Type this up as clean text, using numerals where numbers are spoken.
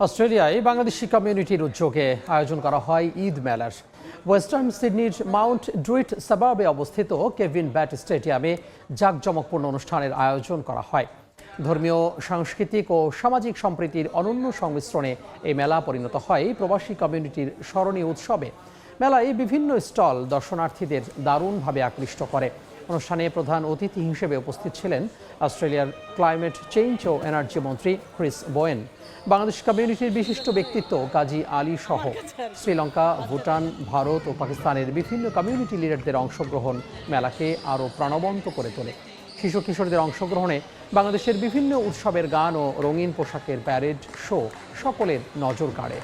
অস্ট্রেলিয়ায় বাংলাদেশি কমিউনিটির উদ্যোগে আয়োজন করা হয় ঈদ মেলার। ওয়েস্টার্ন সিডনির মাউন্ট ড্রুইট সাবার্বে অবস্থিত কেভিন ব্যাট স্টেডিয়ামে জাঁকজমকপূর্ণ অনুষ্ঠানের আয়োজন করা হয়। ধর্মীয়, সাংস্কৃতিক ও সামাজিক সম্প্রীতির অনন্য সংমিশ্রণে এই মেলা পরিণত হয় প্রবাসী কমিউনিটির স্মরণীয় উৎসবে। মেলায় বিভিন্ন স্টল দর্শনার্থীদের দারুণভাবে আকৃষ্ট করে। অনুষ্ঠানে প্রধান অতিথি হিসেবে উপস্থিত ছিলেন অস্ট্রেলিয়ার ক্লাইমেট চেঞ্জ ও এনার্জি মন্ত্রী ক্রিস বোয়েন, বাংলাদেশ কমিউনিটির বিশিষ্ট ব্যক্তিত্ব কাজী আলী সহ শ্রীলঙ্কা, ভুটান, ভারত ও পাকিস্তানের বিভিন্ন কমিউনিটি লিডারদের অংশগ্রহণ মেলাকে আরও প্রাণবন্ত করে তোলে। শিশু কিশোরদের অংশগ্রহণে বাংলাদেশের বিভিন্ন উৎসবের গান ও রঙিন পোশাকের প্যারেড শো সকলের নজর কাড়ে।